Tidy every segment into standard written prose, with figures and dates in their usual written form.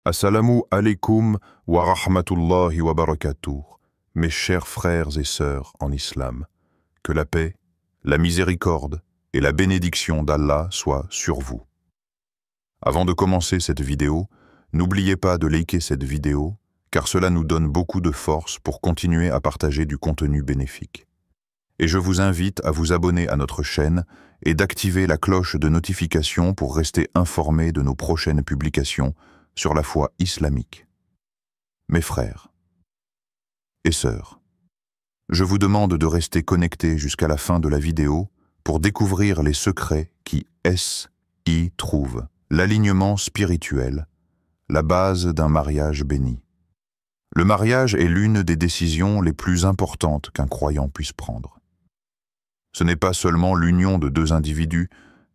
Assalamu alaikum wa rahmatullahi wa barakatuh, mes chers frères et sœurs en islam. Que la paix, la miséricorde et la bénédiction d'Allah soient sur vous. Avant de commencer cette vidéo, n'oubliez pas de liker cette vidéo, car cela nous donne beaucoup de force pour continuer à partager du contenu bénéfique. Et je vous invite à vous abonner à notre chaîne et d'activer la cloche de notification pour rester informé de nos prochaines publications sur la foi islamique. Mes frères et sœurs, je vous demande de rester connectés jusqu'à la fin de la vidéo pour découvrir les secrets qui y trouvent l'alignement spirituel, la base d'un mariage béni. Le mariage est l'une des décisions les plus importantes qu'un croyant puisse prendre. Ce n'est pas seulement l'union de deux individus,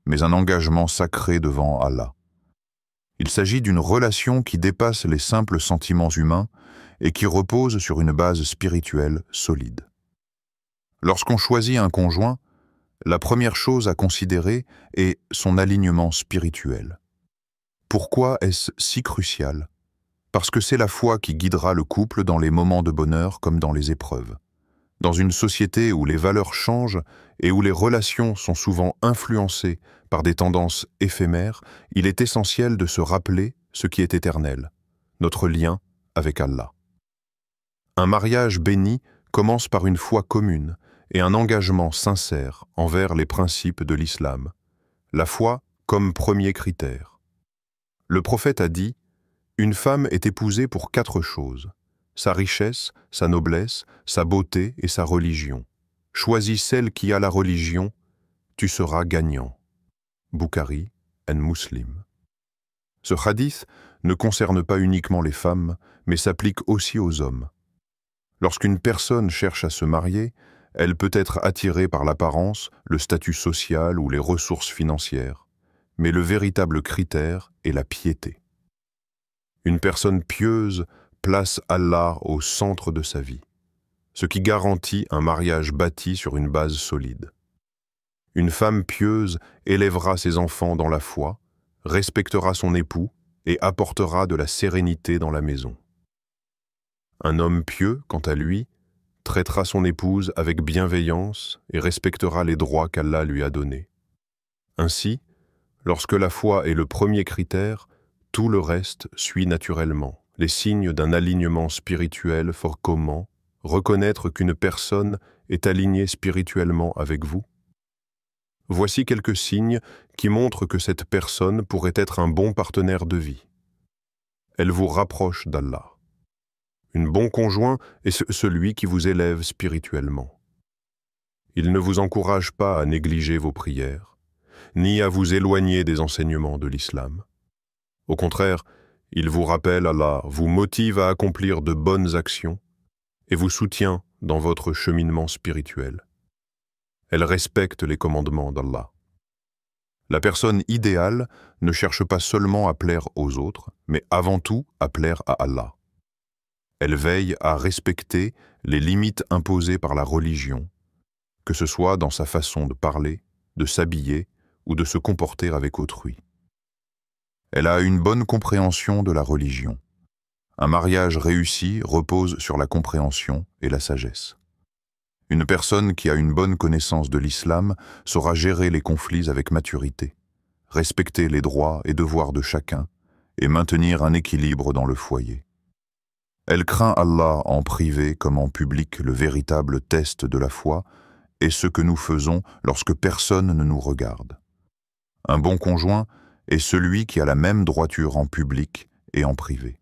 mais un engagement sacré devant Allah. Il s'agit d'une relation qui dépasse les simples sentiments humains et qui repose sur une base spirituelle solide. Lorsqu'on choisit un conjoint, la première chose à considérer est son alignement spirituel. Pourquoi est-ce si crucial? Parce que c'est la foi qui guidera le couple dans les moments de bonheur comme dans les épreuves. Dans une société où les valeurs changent et où les relations sont souvent influencées par des tendances éphémères, il est essentiel de se rappeler ce qui est éternel, notre lien avec Allah. Un mariage béni commence par une foi commune et un engagement sincère envers les principes de l'islam, la foi comme premier critère. Le prophète a dit « Une femme est épousée pour 4 choses, sa richesse, sa noblesse, sa beauté et sa religion. Choisis celle qui a la religion, tu seras gagnant. » Bukhari and Muslim. Ce hadith ne concerne pas uniquement les femmes, mais s'applique aussi aux hommes. Lorsqu'une personne cherche à se marier, elle peut être attirée par l'apparence, le statut social ou les ressources financières, mais le véritable critère est la piété. Une personne pieuse place Allah au centre de sa vie, ce qui garantit un mariage bâti sur une base solide. Une femme pieuse élèvera ses enfants dans la foi, respectera son époux et apportera de la sérénité dans la maison. Un homme pieux, quant à lui, traitera son épouse avec bienveillance et respectera les droits qu'Allah lui a donnés. Ainsi, lorsque la foi est le premier critère, tout le reste suit naturellement. Les signes d'un alignement spirituel fort comment reconnaître qu'une personne est alignée spirituellement avec vous. Voici quelques signes qui montrent que cette personne pourrait être un bon partenaire de vie. Elle vous rapproche d'Allah. Un bon conjoint est celui qui vous élève spirituellement. Il ne vous encourage pas à négliger vos prières, ni à vous éloigner des enseignements de l'islam. Au contraire, il vous rappelle Allah, vous motive à accomplir de bonnes actions et vous soutient dans votre cheminement spirituel. Elle respecte les commandements d'Allah. La personne idéale ne cherche pas seulement à plaire aux autres, mais avant tout à plaire à Allah. Elle veille à respecter les limites imposées par la religion, que ce soit dans sa façon de parler, de s'habiller ou de se comporter avec autrui. Elle a une bonne compréhension de la religion. Un mariage réussi repose sur la compréhension et la sagesse. Une personne qui a une bonne connaissance de l'islam saura gérer les conflits avec maturité, respecter les droits et devoirs de chacun et maintenir un équilibre dans le foyer. Elle craint Allah en privé comme en public. Le véritable test de la foi est ce que nous faisons lorsque personne ne nous regarde. Un bon conjoint est celui qui a la même droiture en public et en privé.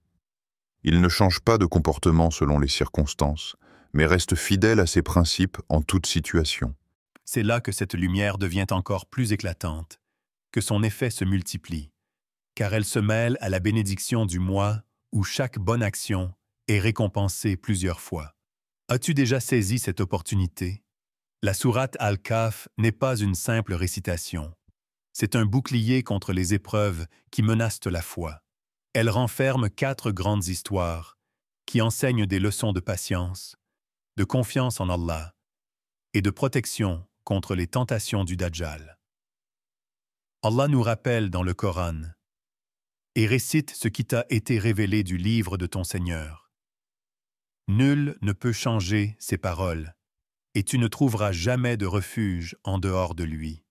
Il ne change pas de comportement selon les circonstances, mais reste fidèle à ses principes en toute situation. C'est là que cette lumière devient encore plus éclatante, que son effet se multiplie, car elle se mêle à la bénédiction du mois où chaque bonne action est récompensée plusieurs fois. As-tu déjà saisi cette opportunité? La sourate Al-Kahf n'est pas une simple récitation. C'est un bouclier contre les épreuves qui menacent la foi. Elle renferme 4 grandes histoires qui enseignent des leçons de patience, de confiance en Allah et de protection contre les tentations du Dajjal. Allah nous rappelle dans le Coran et récite ce qui t'a été révélé du livre de ton Seigneur. Nul ne peut changer ses paroles, et tu ne trouveras jamais de refuge en dehors de lui.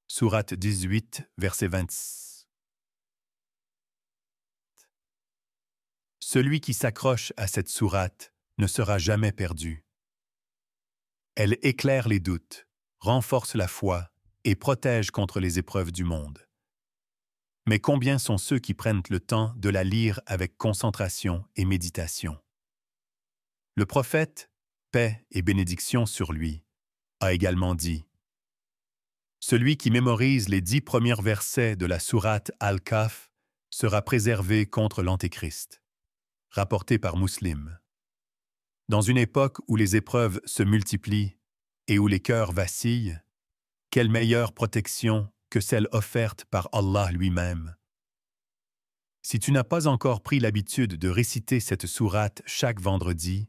Sourate 18, verset 26. Celui qui s'accroche à cette sourate ne sera jamais perdu. Elle éclaire les doutes, renforce la foi et protège contre les épreuves du monde. Mais combien sont ceux qui prennent le temps de la lire avec concentration et méditation? Le prophète, paix et bénédiction sur lui, a également dit: celui qui mémorise les 10 premiers versets de la sourate Al-Kahf sera préservé contre l'Antéchrist. Rapporté par Muslim. Dans une époque où les épreuves se multiplient et où les cœurs vacillent, quelle meilleure protection que celle offerte par Allah lui-même. Si tu n'as pas encore pris l'habitude de réciter cette sourate chaque vendredi,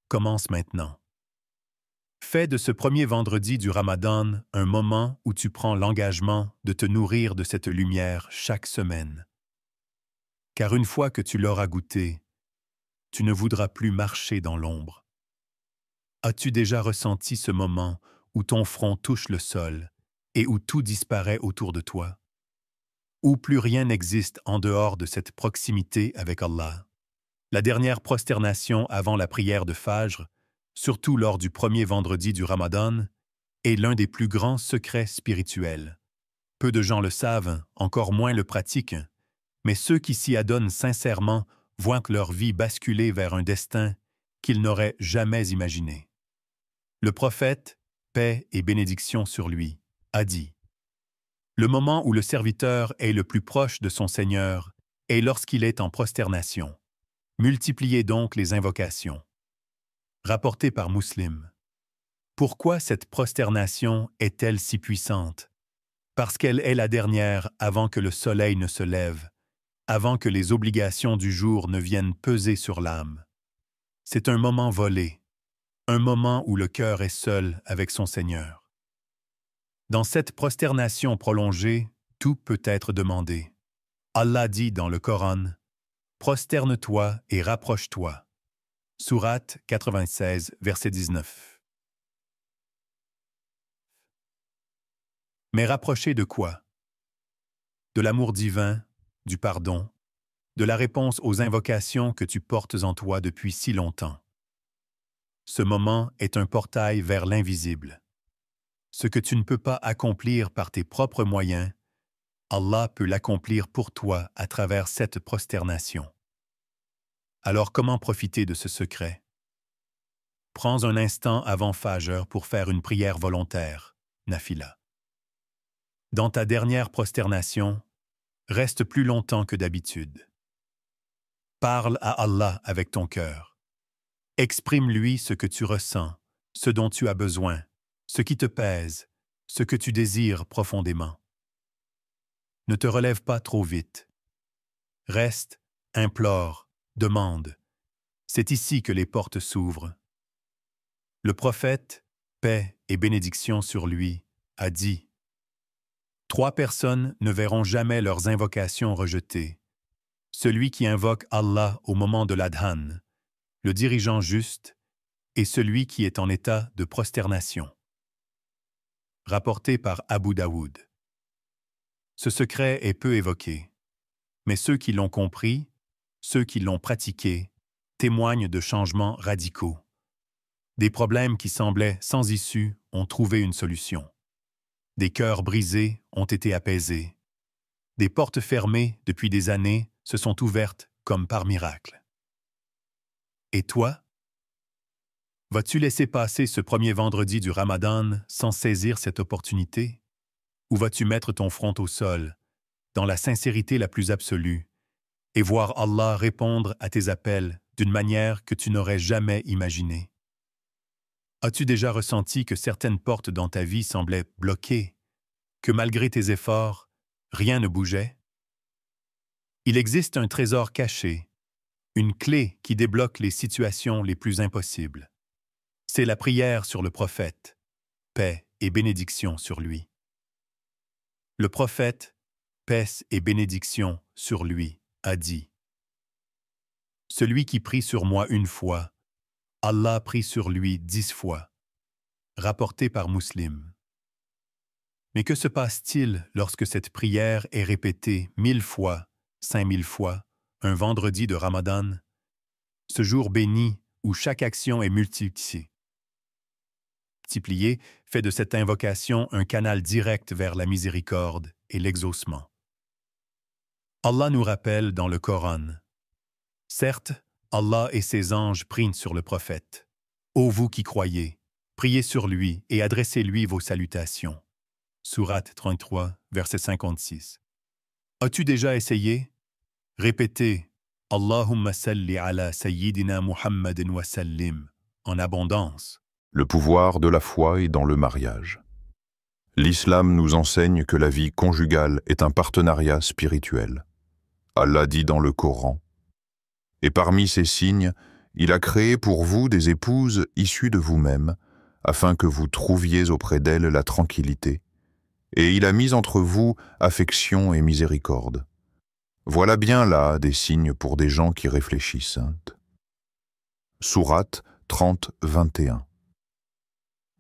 commence maintenant. Fais de ce premier vendredi du Ramadan un moment où tu prends l'engagement de te nourrir de cette lumière chaque semaine. Car une fois que tu l'auras goûté, tu ne voudras plus marcher dans l'ombre. As-tu déjà ressenti ce moment où ton front touche le sol et où tout disparaît autour de toi? Où plus rien n'existe en dehors de cette proximité avec Allah? La dernière prosternation avant la prière de Fajr, surtout lors du premier vendredi du Ramadan, est l'un des plus grands secrets spirituels. Peu de gens le savent, encore moins le pratiquent, mais ceux qui s'y adonnent sincèrement voient leur vie basculer vers un destin qu'ils n'auraient jamais imaginé. Le prophète, paix et bénédiction sur lui, a dit: le moment où le serviteur est le plus proche de son Seigneur est lorsqu'il est en prosternation. Multipliez donc les invocations. Rapporté par Muslim. Pourquoi cette prosternation est-elle si puissante? Parce qu'elle est la dernière avant que le soleil ne se lève, avant que les obligations du jour ne viennent peser sur l'âme. C'est un moment volé, un moment où le cœur est seul avec son Seigneur. Dans cette prosternation prolongée, tout peut être demandé. Allah dit dans le Coran: « Prosterne-toi et rapproche-toi » Sourate 96, verset 19. Mais rapprocher de quoi? De l'amour divin, du pardon, de la réponse aux invocations que tu portes en toi depuis si longtemps. Ce moment est un portail vers l'invisible. Ce que tu ne peux pas accomplir par tes propres moyens, Allah peut l'accomplir pour toi à travers cette prosternation. Alors comment profiter de ce secret? Prends un instant avant Fajr pour faire une prière volontaire, Nafila. Dans ta dernière prosternation, reste plus longtemps que d'habitude. Parle à Allah avec ton cœur. Exprime-lui ce que tu ressens, ce dont tu as besoin, ce qui te pèse, ce que tu désires profondément. Ne te relève pas trop vite. Reste, implore, demande. C'est ici que les portes s'ouvrent. Le prophète, paix et bénédiction sur lui, a dit: 3 personnes ne verront jamais leurs invocations rejetées. Celui qui invoque Allah au moment de l'adhan, le dirigeant juste, et celui qui est en état de prosternation. Rapporté par Abu Daoud. Ce secret est peu évoqué, mais ceux qui l'ont compris, ceux qui l'ont pratiqué, témoignent de changements radicaux. Des problèmes qui semblaient sans issue ont trouvé une solution. Des cœurs brisés ont été apaisés. Des portes fermées depuis des années se sont ouvertes comme par miracle. Et toi? Vas-tu laisser passer ce premier vendredi du Ramadan sans saisir cette opportunité? Ou vas-tu mettre ton front au sol, dans la sincérité la plus absolue, et voir Allah répondre à tes appels d'une manière que tu n'aurais jamais imaginée? As-tu déjà ressenti que certaines portes dans ta vie semblaient bloquées, que malgré tes efforts, rien ne bougeait? Il existe un trésor caché, une clé qui débloque les situations les plus impossibles. C'est la prière sur le prophète, paix et bénédiction sur lui. Le prophète, paix et bénédiction sur lui, a dit: Celui qui prie sur moi une fois, Allah prie sur lui 10 fois. Rapporté par Muslim. Mais que se passe-t-il lorsque cette prière est répétée 1000 fois, 5000 fois, un vendredi de Ramadan, ce jour béni où chaque action est multipliée, fait de cette invocation un canal direct vers la miséricorde et l'exaucement. Allah nous rappelle dans le Coran: Certes, Allah et ses anges prient sur le prophète. Ô vous qui croyez, priez sur lui et adressez-lui vos salutations. Sourate 33, verset 56. As-tu déjà essayé? Répétez Allahumma salli ala sayyidina Muhammadin wa sallim en abondance. Le pouvoir de la foi est dans le mariage. L'islam nous enseigne que la vie conjugale est un partenariat spirituel. Allah dit dans le Coran: Et parmi ces signes, il a créé pour vous des épouses issues de vous-même, afin que vous trouviez auprès d'elles la tranquillité, et il a mis entre vous affection et miséricorde. Voilà bien là des signes pour des gens qui réfléchissent. Sourate 30, 21.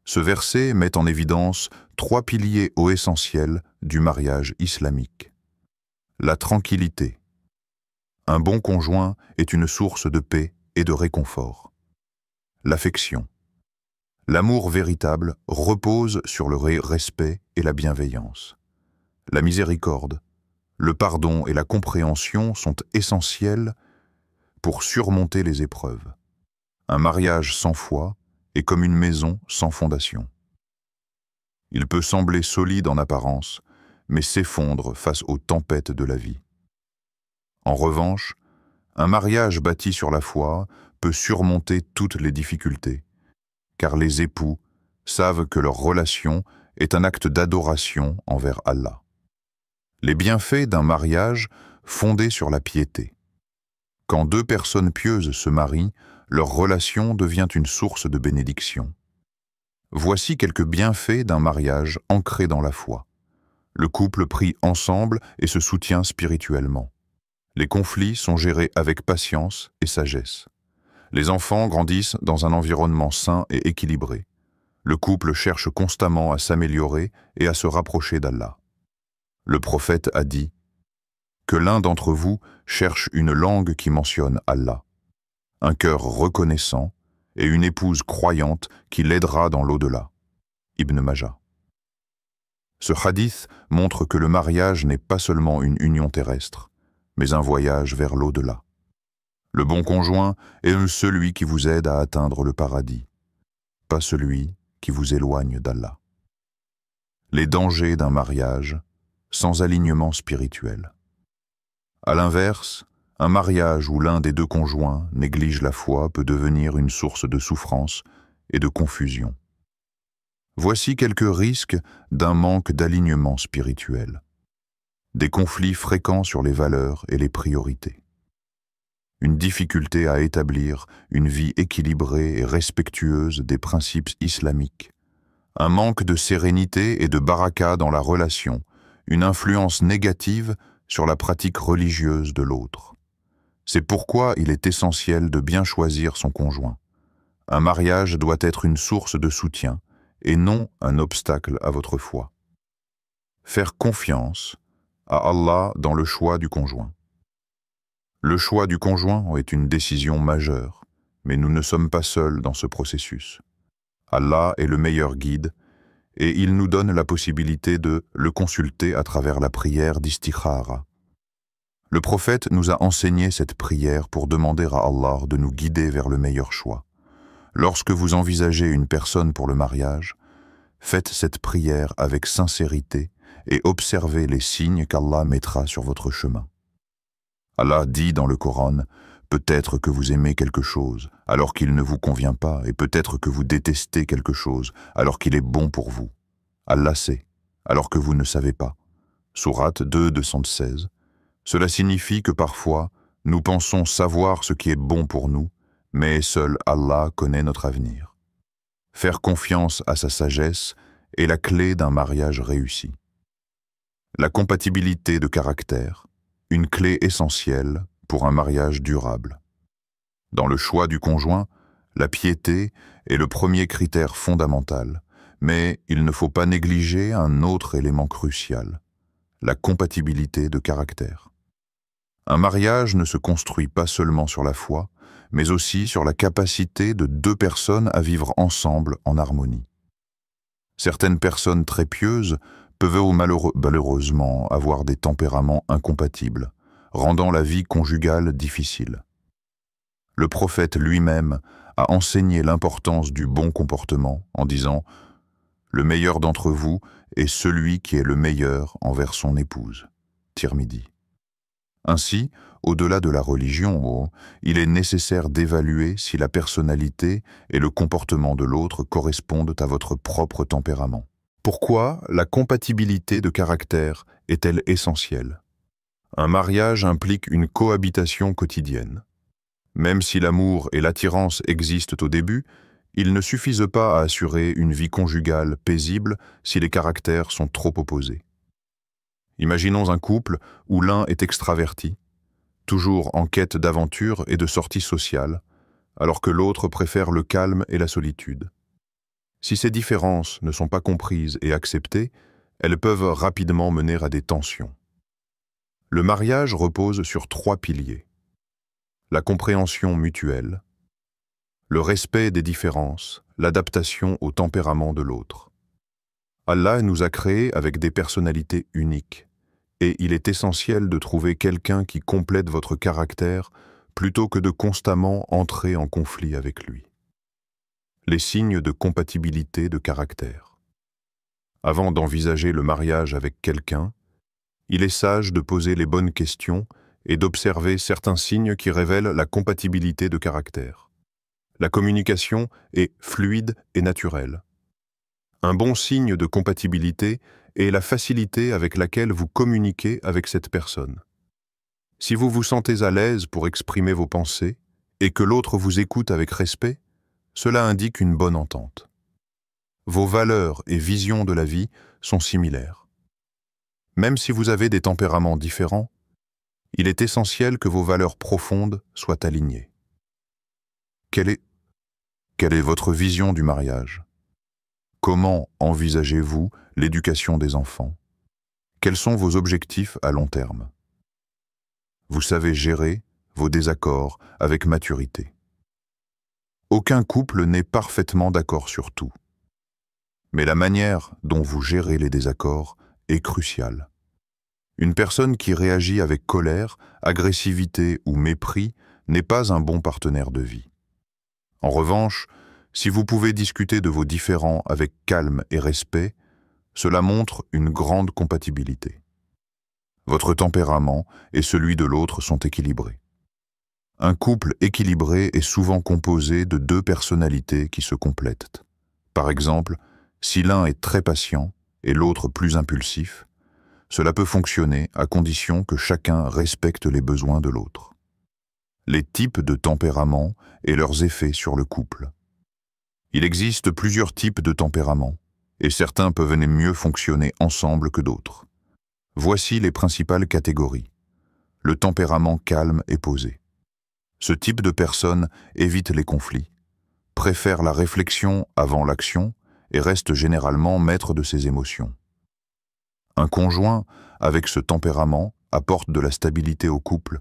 Ce verset met en évidence 3 piliers essentiels du mariage islamique. La tranquillité. Un bon conjoint est une source de paix et de réconfort. L'affection. L'amour véritable repose sur le respect et la bienveillance. La miséricorde. Le pardon et la compréhension sont essentiels pour surmonter les épreuves. Un mariage sans foi est comme une maison sans fondation. Il peut sembler solide en apparence, mais s'effondre face aux tempêtes de la vie. En revanche, un mariage bâti sur la foi peut surmonter toutes les difficultés, car les époux savent que leur relation est un acte d'adoration envers Allah. Les bienfaits d'un mariage fondé sur la piété. Quand 2 personnes pieuses se marient, leur relation devient une source de bénédiction. Voici quelques bienfaits d'un mariage ancré dans la foi. Le couple prie ensemble et se soutient spirituellement. Les conflits sont gérés avec patience et sagesse. Les enfants grandissent dans un environnement sain et équilibré. Le couple cherche constamment à s'améliorer et à se rapprocher d'Allah. Le prophète a dit que l'un d'entre vous cherche une langue qui mentionne Allah, un cœur reconnaissant et une épouse croyante qui l'aidera dans l'au-delà. Ibn Majah. Ce hadith montre que le mariage n'est pas seulement une union terrestre, mais un voyage vers l'au-delà. Le bon conjoint est celui qui vous aide à atteindre le paradis, pas celui qui vous éloigne d'Allah. Les dangers d'un mariage sans alignement spirituel. À l'inverse, un mariage où l'un des 2 conjoints néglige la foi peut devenir une source de souffrance et de confusion. Voici quelques risques d'un manque d'alignement spirituel. Des conflits fréquents sur les valeurs et les priorités. Une difficulté à établir une vie équilibrée et respectueuse des principes islamiques. Un manque de sérénité et de baraka dans la relation, une influence négative sur la pratique religieuse de l'autre. C'est pourquoi il est essentiel de bien choisir son conjoint. Un mariage doit être une source de soutien et non un obstacle à votre foi. Faire confiance à Allah dans le choix du conjoint. Le choix du conjoint est une décision majeure, mais nous ne sommes pas seuls dans ce processus. Allah est le meilleur guide et il nous donne la possibilité de le consulter à travers la prière d'istikhara. Le prophète nous a enseigné cette prière pour demander à Allah de nous guider vers le meilleur choix. Lorsque vous envisagez une personne pour le mariage, faites cette prière avec sincérité et observez les signes qu'Allah mettra sur votre chemin. Allah dit dans le Coran: peut-être que vous aimez quelque chose alors qu'il ne vous convient pas, et peut-être que vous détestez quelque chose alors qu'il est bon pour vous. Allah sait, alors que vous ne savez pas. Sourate 2, 216. Cela signifie que parfois, nous pensons savoir ce qui est bon pour nous, mais seul Allah connaît notre avenir. Faire confiance à sa sagesse est la clé d'un mariage réussi. La compatibilité de caractère, une clé essentielle pour un mariage durable. Dans le choix du conjoint, la piété est le premier critère fondamental, mais il ne faut pas négliger un autre élément crucial, la compatibilité de caractère. Un mariage ne se construit pas seulement sur la foi, mais aussi sur la capacité de deux personnes à vivre ensemble en harmonie. Certaines personnes très pieuses peuvent malheureusement avoir des tempéraments incompatibles, rendant la vie conjugale difficile. Le prophète lui-même a enseigné l'importance du bon comportement en disant « Le meilleur d'entre vous est celui qui est le meilleur envers son épouse » Tirmidhi. Ainsi, au-delà de la religion, il est nécessaire d'évaluer si la personnalité et le comportement de l'autre correspondent à votre propre tempérament. Pourquoi la compatibilité de caractère est-elle essentielle? Un mariage implique une cohabitation quotidienne. Même si l'amour et l'attirance existent au début, ils ne suffisent pas à assurer une vie conjugale paisible si les caractères sont trop opposés. Imaginons un couple où l'un est extraverti, toujours en quête d'aventure et de sorties sociales, alors que l'autre préfère le calme et la solitude. Si ces différences ne sont pas comprises et acceptées, elles peuvent rapidement mener à des tensions. Le mariage repose sur 3 piliers. La compréhension mutuelle, le respect des différences, l'adaptation au tempérament de l'autre. Allah nous a créés avec des personnalités uniques, et il est essentiel de trouver quelqu'un qui complète votre caractère plutôt que de constamment entrer en conflit avec lui. Les signes de compatibilité de caractère. Avant d'envisager le mariage avec quelqu'un, il est sage de poser les bonnes questions et d'observer certains signes qui révèlent la compatibilité de caractère. La communication est fluide et naturelle. Un bon signe de compatibilité est la facilité avec laquelle vous communiquez avec cette personne. Si vous vous sentez à l'aise pour exprimer vos pensées et que l'autre vous écoute avec respect, cela indique une bonne entente. Vos valeurs et visions de la vie sont similaires. Même si vous avez des tempéraments différents, il est essentiel que vos valeurs profondes soient alignées. Quelle est votre vision du mariage? Comment envisagez-vous l'éducation des enfants? Quels sont vos objectifs à long terme? Vous savez gérer vos désaccords avec maturité. Aucun couple n'est parfaitement d'accord sur tout. Mais la manière dont vous gérez les désaccords est cruciale. Une personne qui réagit avec colère, agressivité ou mépris n'est pas un bon partenaire de vie. En revanche, si vous pouvez discuter de vos différends avec calme et respect, cela montre une grande compatibilité. Votre tempérament et celui de l'autre sont équilibrés. Un couple équilibré est souvent composé de 2 personnalités qui se complètent. Par exemple, si l'un est très patient et l'autre plus impulsif, cela peut fonctionner à condition que chacun respecte les besoins de l'autre. Les types de tempérament et leurs effets sur le couple. Il existe plusieurs types de tempéraments, et certains peuvent mieux fonctionner ensemble que d'autres. Voici les principales catégories. Le tempérament calme et posé. Ce type de personne évite les conflits, préfère la réflexion avant l'action et reste généralement maître de ses émotions. Un conjoint avec ce tempérament apporte de la stabilité au couple,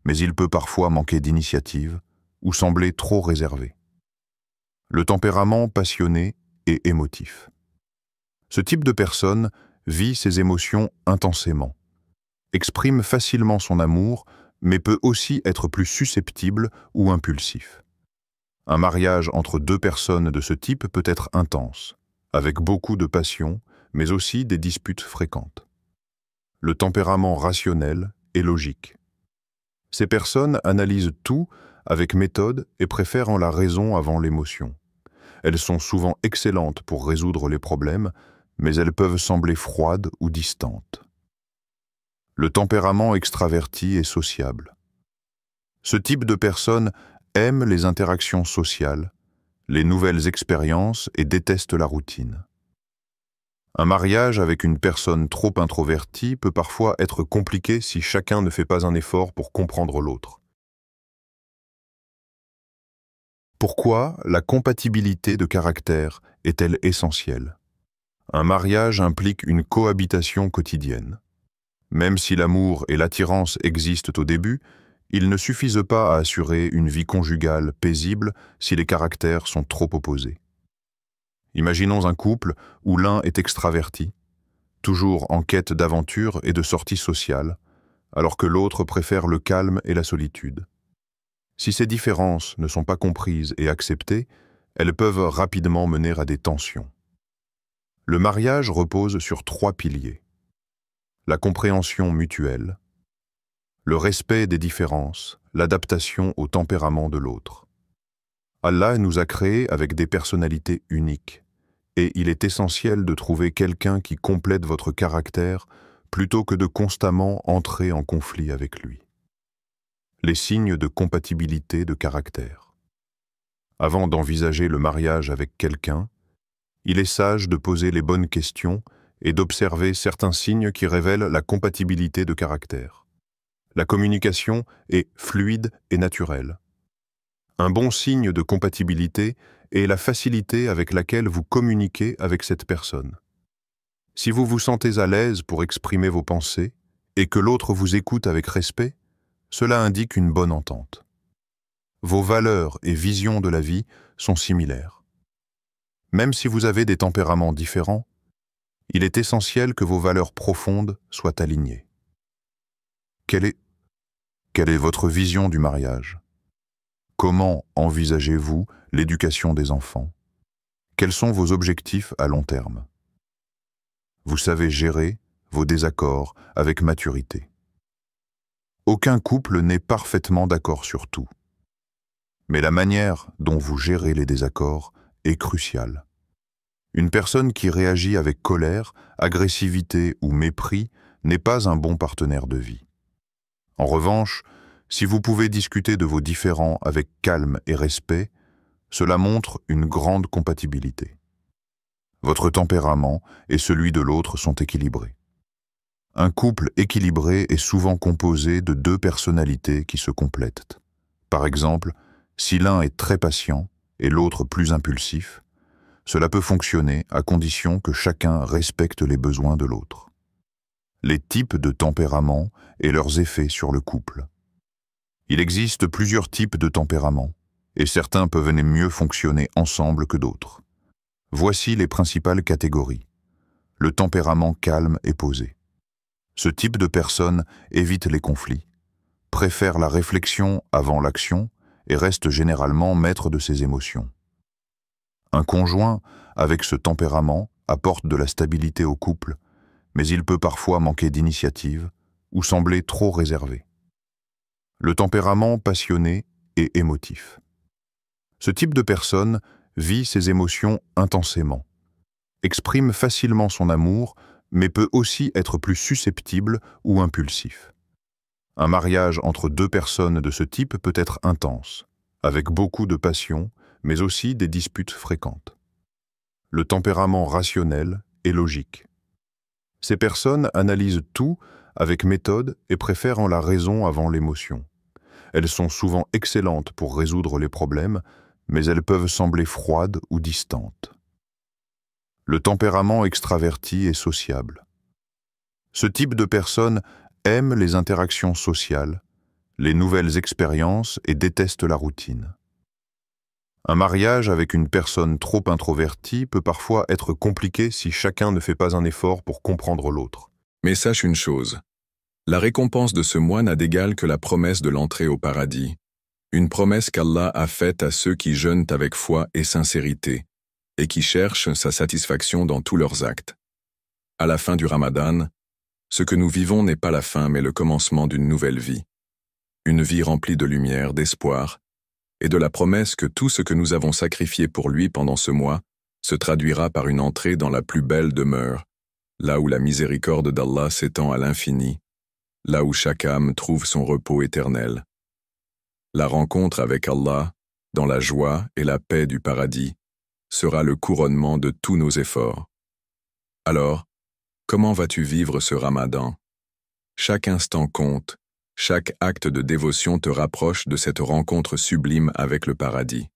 mais il peut parfois manquer d'initiative ou sembler trop réservé. Le tempérament passionné et émotif. Ce type de personne vit ses émotions intensément, exprime facilement son amour, mais peut aussi être plus susceptible ou impulsif. Un mariage entre 2 personnes de ce type peut être intense, avec beaucoup de passion, mais aussi des disputes fréquentes. Le tempérament rationnel et logique. Ces personnes analysent tout avec méthode et préfèrent la raison avant l'émotion. Elles sont souvent excellentes pour résoudre les problèmes, mais elles peuvent sembler froides ou distantes. Le tempérament extraverti et sociable. Ce type de personne aime les interactions sociales, les nouvelles expériences et déteste la routine. Un mariage avec une personne trop introvertie peut parfois être compliqué si chacun ne fait pas un effort pour comprendre l'autre. Pourquoi la compatibilité de caractère est-elle essentielle? Un mariage implique une cohabitation quotidienne. Même si l'amour et l'attirance existent au début, ils ne suffisent pas à assurer une vie conjugale paisible si les caractères sont trop opposés. Imaginons un couple où l'un est extraverti, toujours en quête d'aventure et de sorties sociales, alors que l'autre préfère le calme et la solitude. Si ces différences ne sont pas comprises et acceptées, elles peuvent rapidement mener à des tensions. Le mariage repose sur 3 piliers. La compréhension mutuelle, le respect des différences, l'adaptation au tempérament de l'autre. Allah nous a créés avec des personnalités uniques, et il est essentiel de trouver quelqu'un qui complète votre caractère plutôt que de constamment entrer en conflit avec lui. Les signes de compatibilité de caractère. Avant d'envisager le mariage avec quelqu'un, il est sage de poser les bonnes questions et d'observer certains signes qui révèlent la compatibilité de caractère. La communication est fluide et naturelle. Un bon signe de compatibilité est la facilité avec laquelle vous communiquez avec cette personne. Si vous vous sentez à l'aise pour exprimer vos pensées et que l'autre vous écoute avec respect, cela indique une bonne entente. Vos valeurs et visions de la vie sont similaires. Même si vous avez des tempéraments différents, il est essentiel que vos valeurs profondes soient alignées. Quelle est votre vision du mariage? Comment envisagez-vous l'éducation des enfants? Quels sont vos objectifs à long terme? Vous savez gérer vos désaccords avec maturité. Aucun couple n'est parfaitement d'accord sur tout. Mais la manière dont vous gérez les désaccords est cruciale. Une personne qui réagit avec colère, agressivité ou mépris n'est pas un bon partenaire de vie. En revanche, si vous pouvez discuter de vos différends avec calme et respect, cela montre une grande compatibilité. Votre tempérament et celui de l'autre sont équilibrés. Un couple équilibré est souvent composé de 2 personnalités qui se complètent. Par exemple, si l'un est très patient et l'autre plus impulsif, cela peut fonctionner à condition que chacun respecte les besoins de l'autre. Les types de tempérament et leurs effets sur le couple. Il existe plusieurs types de tempéraments, et certains peuvent mieux fonctionner ensemble que d'autres. Voici les principales catégories. Le tempérament calme et posé. Ce type de personne évite les conflits, préfère la réflexion avant l'action et reste généralement maître de ses émotions. Un conjoint avec ce tempérament apporte de la stabilité au couple, mais il peut parfois manquer d'initiative ou sembler trop réservé. Le tempérament passionné et émotif. Ce type de personne vit ses émotions intensément, exprime facilement son amour, mais peut aussi être plus susceptible ou impulsif. Un mariage entre 2 personnes de ce type peut être intense, avec beaucoup de passion, mais aussi des disputes fréquentes. Le tempérament rationnel et logique. Ces personnes analysent tout avec méthode et préfèrent la raison avant l'émotion. Elles sont souvent excellentes pour résoudre les problèmes, mais elles peuvent sembler froides ou distantes. Le tempérament extraverti et sociable. Ce type de personne aime les interactions sociales, les nouvelles expériences et déteste la routine. Un mariage avec une personne trop introvertie peut parfois être compliqué si chacun ne fait pas un effort pour comprendre l'autre. Mais sache une chose, la récompense de ce mois n'a d'égal que la promesse de l'entrée au paradis, une promesse qu'Allah a faite à ceux qui jeûnent avec foi et sincérité, et qui cherchent sa satisfaction dans tous leurs actes. À la fin du Ramadan, ce que nous vivons n'est pas la fin mais le commencement d'une nouvelle vie. Une vie remplie de lumière, d'espoir, et de la promesse que tout ce que nous avons sacrifié pour lui pendant ce mois se traduira par une entrée dans la plus belle demeure, là où la miséricorde d'Allah s'étend à l'infini, là où chaque âme trouve son repos éternel. La rencontre avec Allah, dans la joie et la paix du paradis, sera le couronnement de tous nos efforts. Alors, comment vas-tu vivre ce Ramadan? Chaque instant compte, chaque acte de dévotion te rapproche de cette rencontre sublime avec le paradis.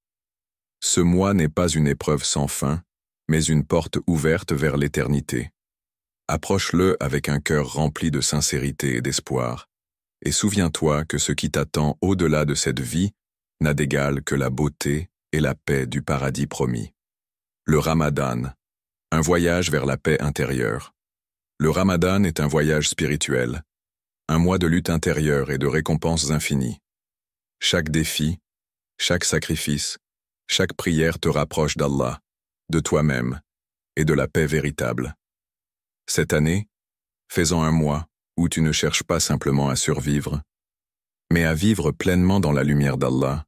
Ce mois n'est pas une épreuve sans fin, mais une porte ouverte vers l'éternité. Approche-le avec un cœur rempli de sincérité et d'espoir, et souviens-toi que ce qui t'attend au-delà de cette vie n'a d'égal que la beauté et la paix du paradis promis. Le Ramadan, un voyage vers la paix intérieure. Le Ramadan est un voyage spirituel, un mois de lutte intérieure et de récompenses infinies. Chaque défi, chaque sacrifice, chaque prière te rapproche d'Allah, de toi-même et de la paix véritable. Cette année, fais-en un mois où tu ne cherches pas simplement à survivre, mais à vivre pleinement dans la lumière d'Allah,